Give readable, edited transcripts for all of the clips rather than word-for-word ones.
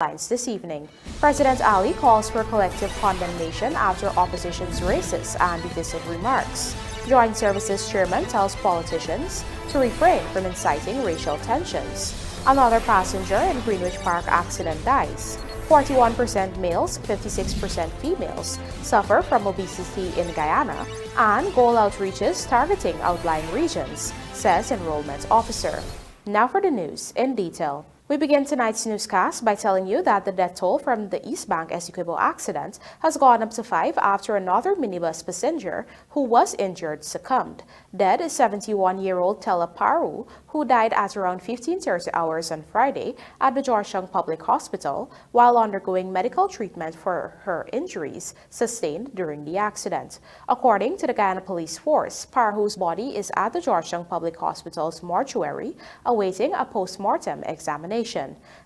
headlines this evening. President Ali calls for collective condemnation after opposition's racist and divisive remarks. Joint Services Chairman tells politicians to refrain from inciting racial tensions. Another passenger in Greenwich Park accident dies. 41% males, 56% females suffer from obesity in Guyana, and goal outreaches targeting outlying regions, says enrollment officer. Now for the news in detail. We begin tonight's newscast by telling you that the death toll from the East Bank Essequibo accident has gone up to 5 after another minibus passenger who was injured succumbed. Dead is 71-year-old Tella Paru, who died at around 15:30 hours on Friday at the Georgetown Public Hospital while undergoing medical treatment for her injuries sustained during the accident. According to the Guyana Police Force, Paru's body is at the Georgetown Public Hospital's mortuary awaiting a post-mortem examination.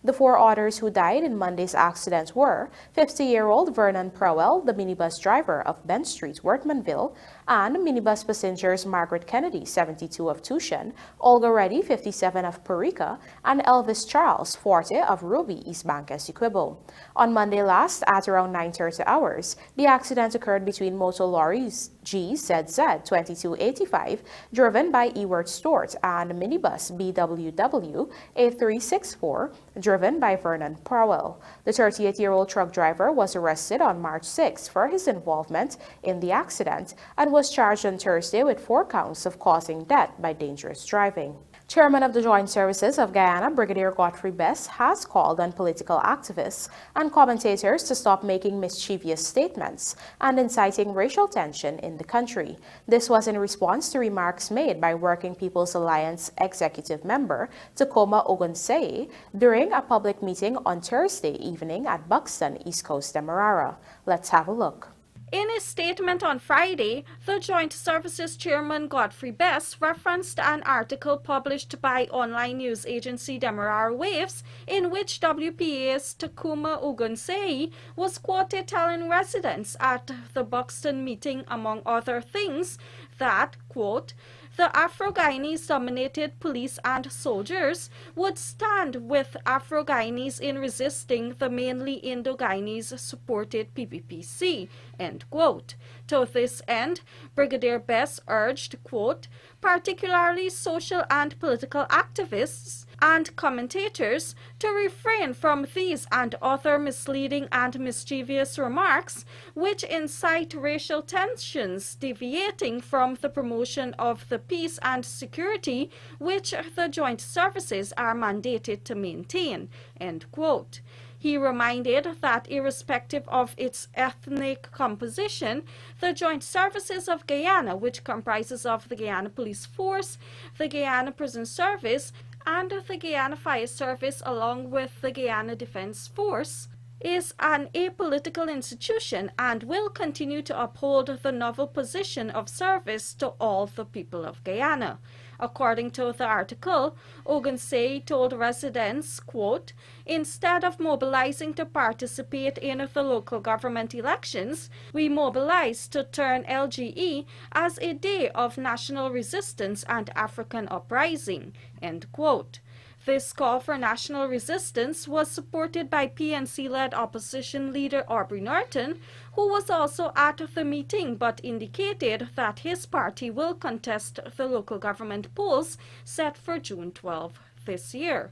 The 4 others who died in Monday's accident were 50-year-old Vernon Prowell, the minibus driver of Ben Street, Wortmanville, and minibus passengers Margaret Kennedy, 72 of Tushan, Olga Reddy, 57 of Parica, and Elvis Charles, 40 of Ruby, East Bank Essequibo. On Monday last, at around 9:30 hours, the accident occurred between motor lorries GZZ 2285, driven by Ewart Stewart, and minibus BWW 8364, driven by Vernon Prowell. The 38-year-old truck driver was arrested on March 6 for his involvement in the accident and was charged on Thursday with 4 counts of causing death by dangerous driving. Chairman of the Joint Services of Guyana, Brigadier Godfrey Best, has called on political activists and commentators to stop making mischievous statements and inciting racial tension in the country. This was in response to remarks made by Working People's Alliance executive member Tacoma Ogunseye during a public meeting on Thursday evening at Buxton, East Coast, Demerara. Let's have a look. In a statement on Friday, the Joint Services Chairman Godfrey Best referenced an article published by online news agency Demerara Waves, in which WPA's Tacoma Ogunseye was quoted telling residents at the Buxton meeting, among other things, that, quote, the Afro-Guyanese-dominated police and soldiers would stand with Afro-Guyanese in resisting the mainly Indo-Guyanese-supported PPPC, end quote. To this end, Brigadier Best urged, quote, particularly social and political activists and commentators to refrain from these and other misleading and mischievous remarks which incite racial tensions deviating from the promotion of the peace and security which the joint services are mandated to maintain, end quote. He reminded that irrespective of its ethnic composition, the Joint Services of Guyana, which comprises of the Guyana Police Force, the Guyana Prison Service, and the Guyana Fire Service, along with the Guyana Defense Force, is an apolitical institution and will continue to uphold the novel position of service to all the people of Guyana. According to the article, Ogunseye told residents, quote, instead of mobilizing to participate in the local government elections, we mobilized to turn LGE as a day of national resistance and African uprising, end quote. This call for national resistance was supported by PNC-led opposition leader Aubrey Norton, who was also at the meeting but indicated that his party will contest the local government polls set for June 12 this year.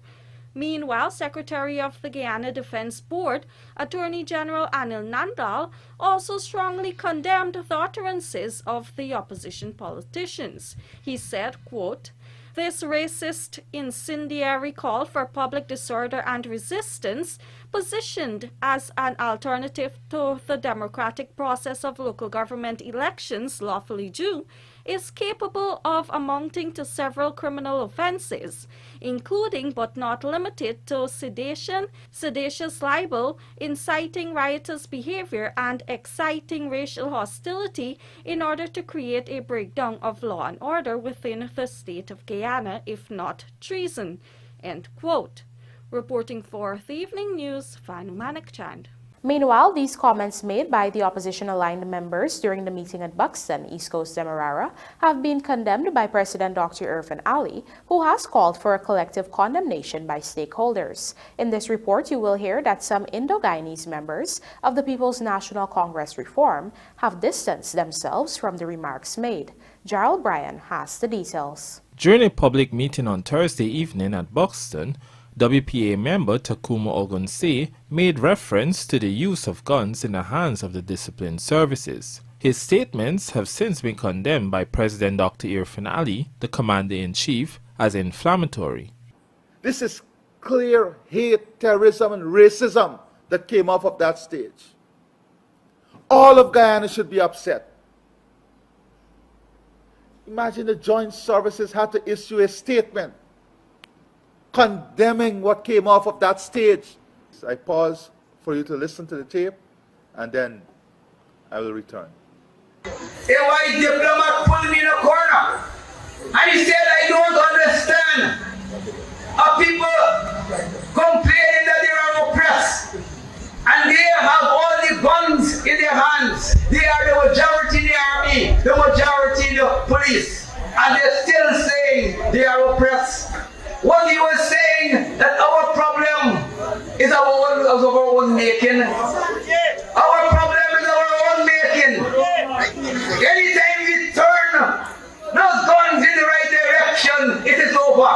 Meanwhile, Secretary of the Guyana Defense Board, Attorney General Anil Nandal, also strongly condemned the utterances of the opposition politicians. He said, quote, this racist, incendiary call for public disorder and resistance, positioned as an alternative to the democratic process of local government elections lawfully due, is capable of amounting to several criminal offenses, including but not limited to sedition, seditious libel, inciting riotous behavior, and exciting racial hostility in order to create a breakdown of law and order within the state of Guyana, if not treason, end quote. Reporting for the Evening News, Fanu Manikchand. Meanwhile, these comments made by the opposition-aligned members during the meeting at Buxton, East Coast Demerara, have been condemned by President Dr. Irfan Ali, who has called for a collective condemnation by stakeholders. In this report, you will hear that some Indo-Guyanese members of the People's National Congress Reform have distanced themselves from the remarks made. Gerald Bryan has the details. During a public meeting on Thursday evening at Buxton, WPA member Takuma Ogunse made reference to the use of guns in the hands of the disciplined services. His statements have since been condemned by President Dr. Irfan Ali, the Commander-in-Chief, as inflammatory. This is clear hate, terrorism, and racism that came off of that stage. All of Guyana should be upset. Imagine the joint services had to issue a statement condemning what came off of that stage. So I pause for you to listen to the tape, and then I will return. A white diplomat pulled me in a corner, and he said, I don't understand how people complaining that they are oppressed, and they have all the guns in their hands. They are the majority in the army, the majority in the police, and they're still saying they are oppressed. What he was saying, that our problem is of our own making. Our problem is our own making. Anytime we turn those guns in the right direction, it is over.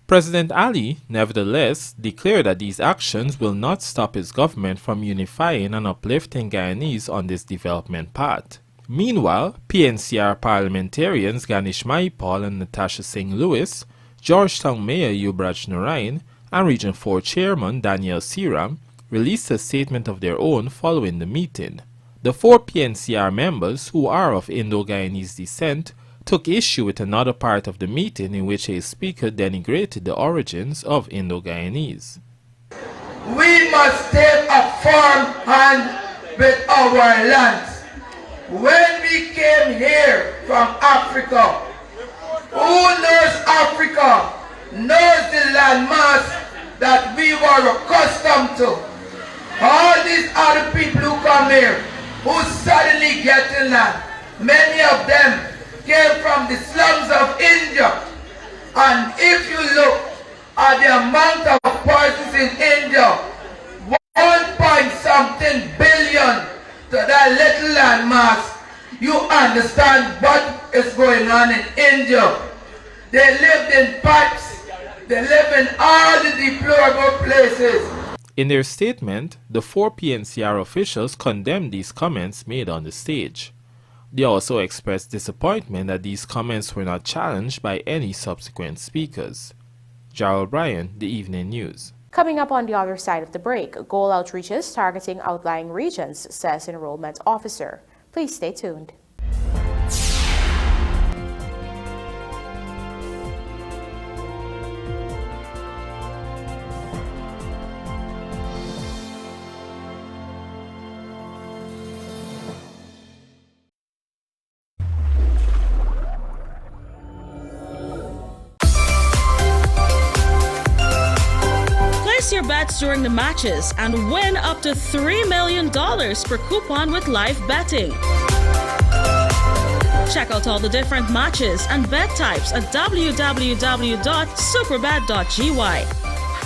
President Ali, nevertheless, declared that these actions will not stop his government from unifying and uplifting Guyanese on this development path. Meanwhile, PNCR parliamentarians Ganesh Maipal and Natasha Singh Lewis, Georgetown Mayor Yubraj Narain, and Region 4 Chairman Daniel Siram released a statement of their own following the meeting. The 4 PNCR members, who are of Indo-Guyanese descent, took issue with another part of the meeting in which a speaker denigrated the origins of Indo-Guyanese. We must take a firm hand with our lands. When we came here from Africa, who knows Africa knows the landmass that we were accustomed to. All these other people who come here, who suddenly get in land, many of them came from the slums of India. And if you look at the amount of persons in India, 1.something billion to that little landmass, you understand what is going on in India. They lived in pipes, they live in all the deplorable places. In their statement, the 4 PNCR officials condemned these comments made on the stage. They also expressed disappointment that these comments were not challenged by any subsequent speakers. Gerald Bryan, The Evening News. Coming up on the other side of the break, goal outreaches targeting outlying regions, says enrollment officer. Please stay tuned. Place your bets during the matches and win up to $3 million per coupon with live betting. Check out all the different matches and bet types at www.superbet.gy.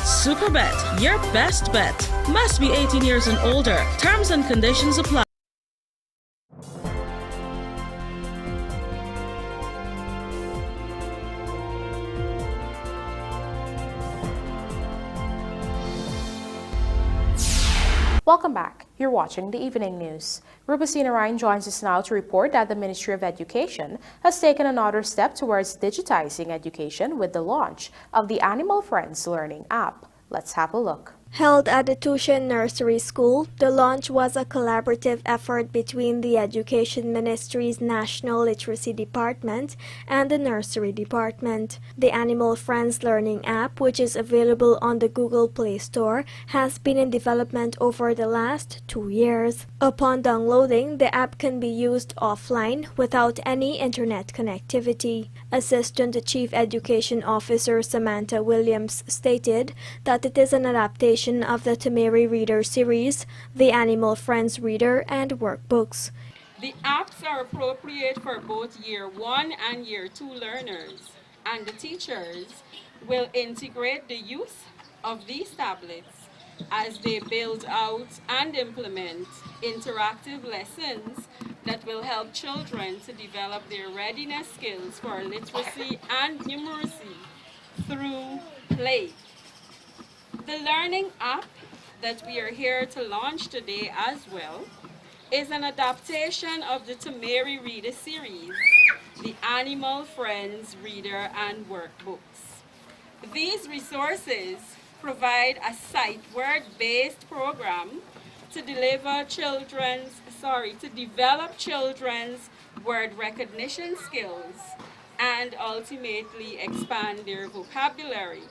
Superbet, your best bet. Must be 18 years and older. Terms and conditions apply. Welcome back. You're watching The Evening News. Rubicina Ryan joins us now to report that the Ministry of Education has taken another step towards digitizing education with the launch of the Animal Friends Learning app. Let's have a look. Held at the Tushan Nursery School, the launch was a collaborative effort between the Education Ministry's National Literacy Department and the Nursery Department. The Animal Friends Learning app, which is available on the Google Play Store, has been in development over the last 2 years. Upon downloading, the app can be used offline without any internet connectivity. Assistant Chief Education Officer Samantha Williams stated that it is an adaptation edition of the Tamari Reader series, the Animal Friends Reader, and workbooks. The apps are appropriate for both Year 1 and Year 2 learners, and the teachers will integrate the use of these tablets as they build out and implement interactive lessons that will help children to develop their readiness skills for literacy and numeracy through play. The learning app that we are here to launch today as well is an adaptation of the Tamari Reader series, the Animal Friends Reader and workbooks. These resources provide a sight word-based program to develop children's word recognition skills and ultimately expand their vocabulary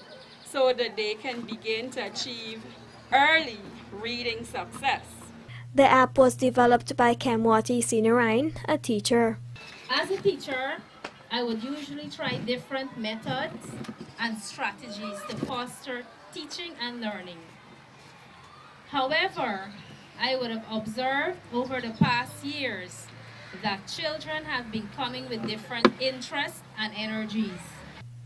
so that they can begin to achieve early reading success. The app was developed by Kemwati Sinarain, a teacher. As a teacher, I would usually try different methods and strategies to foster teaching and learning. However, I would have observed over the past years that children have been coming with different interests and energies.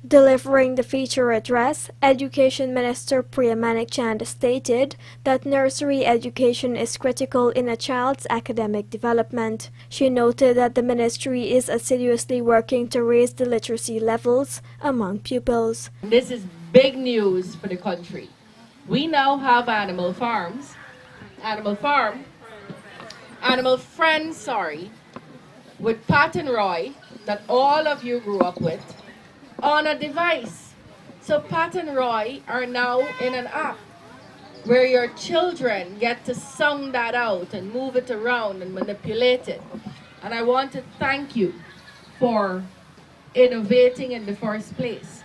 Delivering the feature address, Education Minister Priya Manik Chand stated that nursery education is critical in a child's academic development. She noted that the ministry is assiduously working to raise the literacy levels among pupils. This is big news for the country. We now have animal friends, with Pat and Roy that all of you grew up with, on a device. So Pat and Roy are now in an app where your children get to sound that out and move it around and manipulate it. And I want to thank you for innovating in the first place,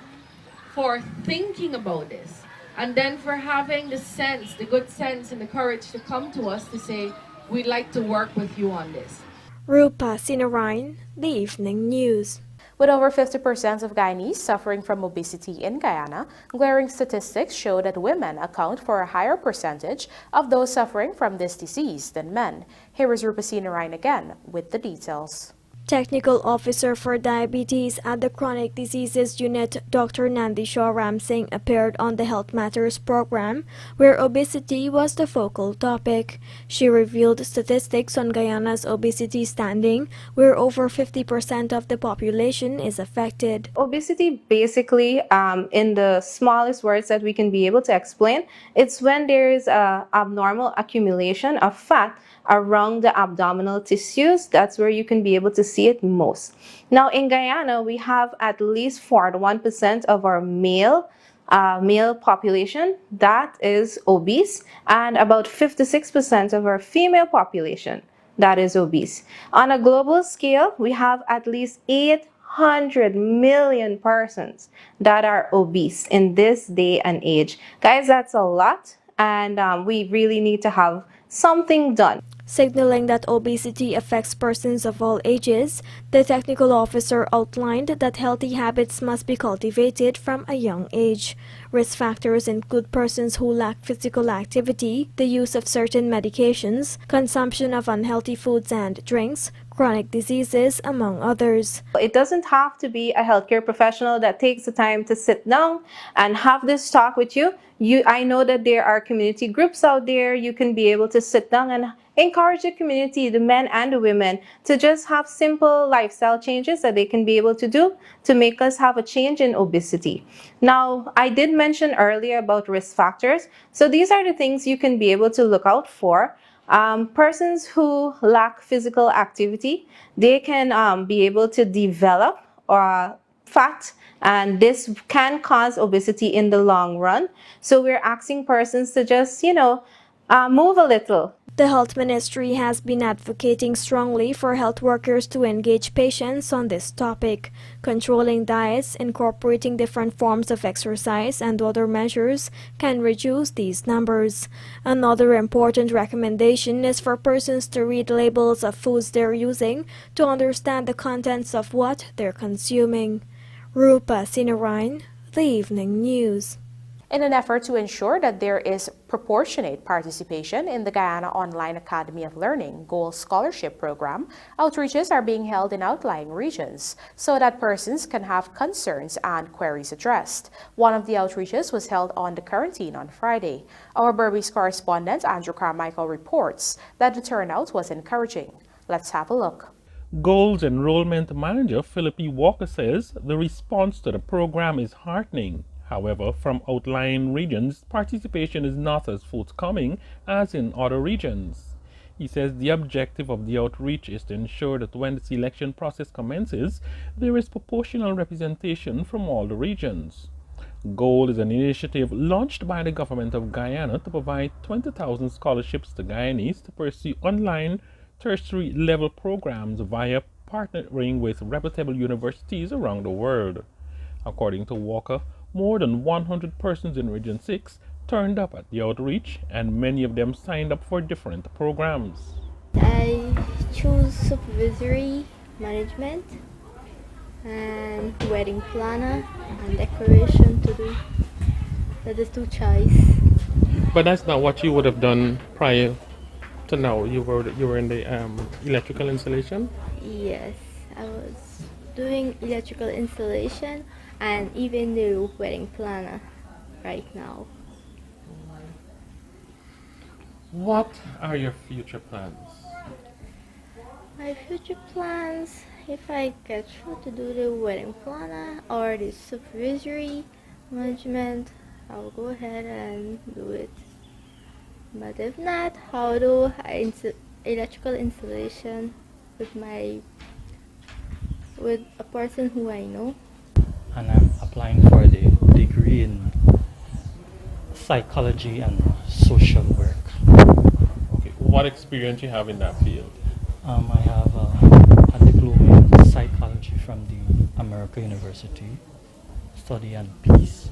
for thinking about this, and then for having the sense, the good sense and the courage to come to us to say, we'd like to work with you on this. Rupa Sinarain, The Evening News. With over 50% of Guyanese suffering from obesity in Guyana, glaring statistics show that women account for a higher percentage of those suffering from this disease than men. Here is Rupa Sinarain again with the details. Technical Officer for Diabetes at the Chronic Diseases Unit, Dr. Nandisha Ramsingh, appeared on the Health Matters program, where obesity was the focal topic. She revealed statistics on Guyana's obesity standing, where over 50% of the population is affected. Obesity, basically, in the smallest words that we can be able to explain, it's when there is an abnormal accumulation of fat around the abdominal tissues. That's where you can be able to see it most. Now in Guyana, we have at least 41% of our male population that is obese, and about 56% of our female population that is obese. On a global scale, we have at least 800 million persons that are obese in this day and age. Guys, that's a lot, and we really need to have something done. Signaling that obesity affects persons of all ages, the technical officer outlined that healthy habits must be cultivated from a young age. Risk factors include persons who lack physical activity, the use of certain medications, consumption of unhealthy foods and drinks, chronic diseases, among others. It doesn't have to be a healthcare professional that takes the time to sit down and have this talk with you. I know that there are community groups out there. You can be able to sit down and encourage the community, the men and the women, to just have simple lifestyle changes that they can be able to do to make us have a change in obesity. Now, I did mention earlier about risk factors. So these are the things you can be able to look out for. Persons who lack physical activity, they can be able to develop fat, and this can cause obesity in the long run. So we're asking persons to just, move a little. The Health Ministry has been advocating strongly for health workers to engage patients on this topic. Controlling diets, incorporating different forms of exercise, and other measures can reduce these numbers. Another important recommendation is for persons to read labels of foods they're using to understand the contents of what they're consuming. Rupa Sinarain, The Evening News. In an effort to ensure that there is proportionate participation in the Guyana Online Academy of Learning Gold Scholarship Program, outreaches are being held in outlying regions so that persons can have concerns and queries addressed. One of the outreaches was held on the quarantine on Friday. Our Berbice correspondent Andrew Carmichael reports that the turnout was encouraging. Let's have a look. Gold's enrollment manager Philip E. Walker says the response to the program is heartening. However, from outlying regions, participation is not as forthcoming as in other regions. He says the objective of the outreach is to ensure that when the selection process commences, there is proportional representation from all the regions. Gold is an initiative launched by the government of Guyana to provide 20,000 scholarships to Guyanese to pursue online tertiary level programs via partnering with reputable universities around the world. According to Walker, more than 100 persons in Region 6 turned up at the outreach, and many of them signed up for different programs. I chose supervisory management and wedding planner and decoration to do. That is two choice. But that's not what you would have done prior to now. You were in the electrical installation? Yes, I was doing electrical installation and even the wedding planner right now. What are your future plans? My future plans, if I get through to do the wedding planner or the supervisory management, I'll go ahead and do it. But if not, I'll do electrical installation with a person who I know. And I'm applying for the degree in psychology and social work. Okay. What experience you have in that field? I have a diploma in psychology from the American University, study and peace,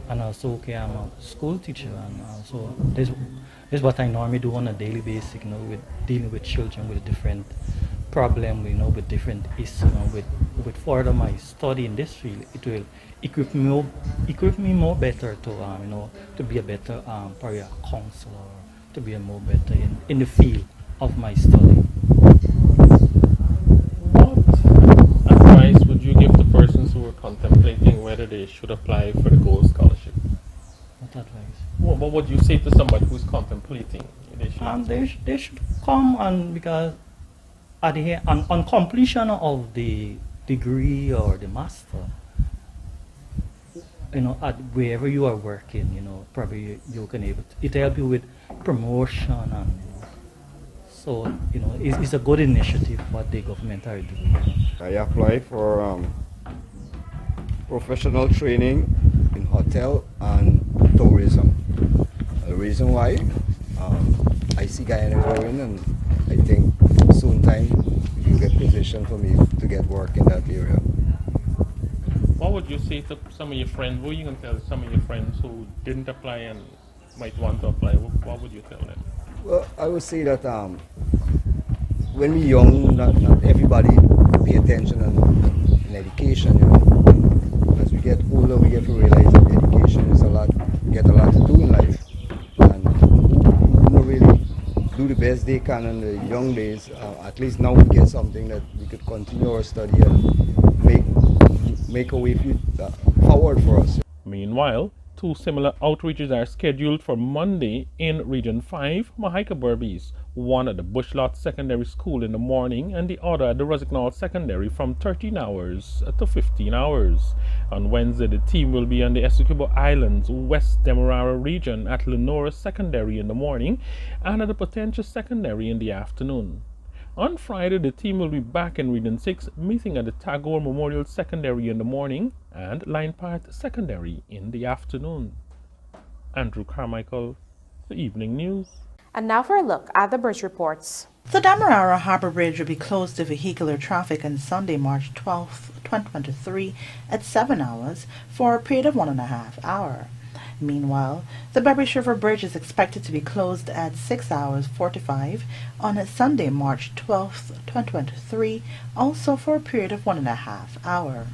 and also I'm a school teacher, and also this is what I normally do on a daily basis, with dealing with children with different problem, with different issues, with further my study in this field, it will equip me more better to be a better probably a counselor, to be a more better in the field of my study. What advice would you give to persons who are contemplating whether they should apply for the Gold Scholarship? What advice? What would you say to somebody who's contemplating? They should come, and because at the on completion of the degree or the master, at wherever you are working, probably you can it help you with promotion, and so it's a good initiative what the government are doing. I applied for professional training in hotel and tourism. The reason why I see Guyana growing, and I think soon time you get position for me to get work in that area. What would you say to some of your friends? What are you going to tell some of your friends who didn't apply and might want to apply? What would you tell them? Well, I would say that when we're young, not everybody pay attention in education. As we get older, we get to realize that education is we get a lot to do in life, and we really do the best they can in the young days. At least now we get something that we could continue our study and make a way forward for us. Meanwhile, two similar outreaches are scheduled for Monday in Region 5, Mahika Berbice, one at the Bushlot Secondary School in the morning and the other at the Rosignol Secondary from 13 hours to 15 hours. On Wednesday, the team will be on the Essequibo Islands, West Demerara region at Lenora Secondary in the morning and at the Potentia Secondary in the afternoon. On Friday, the team will be back in Region 6, meeting at the Tagore Memorial Secondary in the morning and Line Park Secondary in the afternoon. Andrew Carmichael, The Evening News. And now for a look at the bridge reports. The Demerara Harbour Bridge will be closed to vehicular traffic on Sunday, March 12, 2023 at 7 hours for a period of 1.5 hours. Meanwhile, the Berbice River Bridge is expected to be closed at 6 hours 45 on Sunday, March 12, 2023, also for a period of 1.5 hours.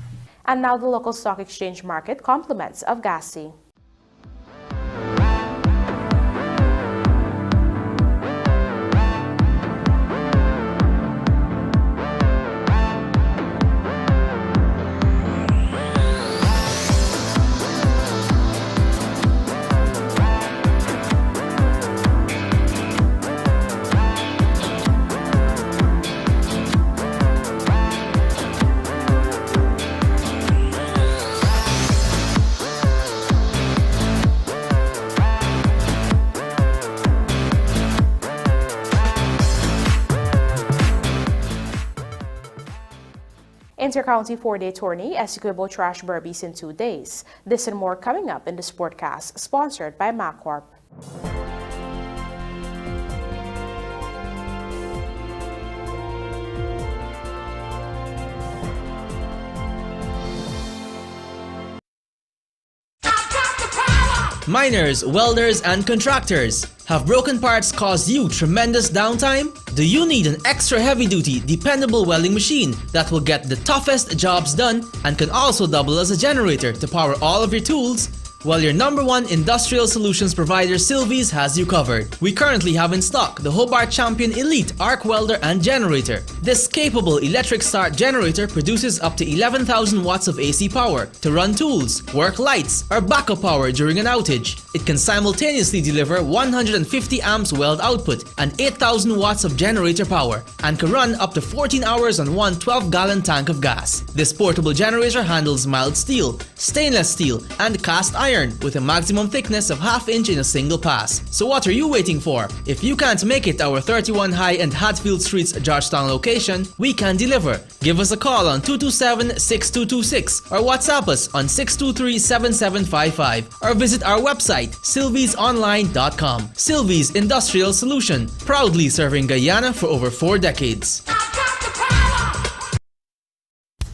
And now the local stock exchange market compliments of GASI. Inter-County 4-day tourney, Essequibo Trash Burbies in 2 days. This and more coming up in the Sportcast, sponsored by MacCorp. Miners, welders, and contractors. Have broken parts caused you tremendous downtime? Do you need an extra heavy-duty, dependable welding machine that will get the toughest jobs done and can also double as a generator to power all of your tools? Well, your #1 industrial solutions provider Sylvies has you covered. We currently have in stock the Hobart Champion Elite Arc Welder and Generator. This capable electric start generator produces up to 11,000 watts of AC power to run tools, work lights, or backup power during an outage. It can simultaneously deliver 150 amps weld output and 8,000 watts of generator power and can run up to 14 hours on one 12-gallon tank of gas. This portable generator handles mild steel, stainless steel, and cast iron with a maximum thickness of ½ inch in a single pass. So what are you waiting for? If you can't make it to our 31 High and Hatfield Streets Georgetown location, we can deliver. Give us a call on 227-6226 or WhatsApp us on 623-7755 or visit our website sylviesonline.com. Sylvies Industrial Solution, proudly serving Guyana for over 4 decades.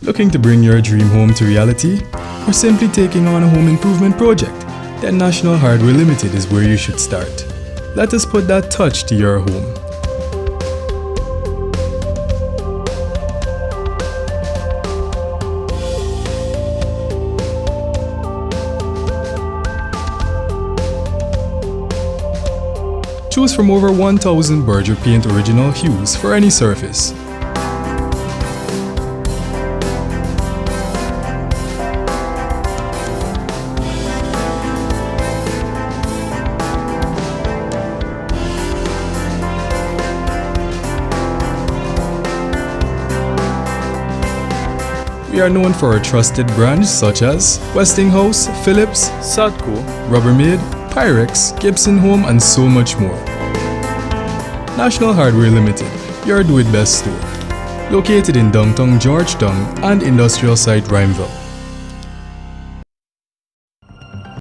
Looking to bring your dream home to reality? Or simply taking on a home improvement project? Then National Hardware Limited is where you should start. Let us put that touch to your home. Choose from over 1,000 Berger Paint original hues for any surface. We are known for our trusted brands such as Westinghouse, Philips, Sadco, Rubbermaid, Pyrex, Gibson Home, and so much more. National Hardware Limited, your do-it-best store. Located in downtown Georgetown and industrial site Rhymeville.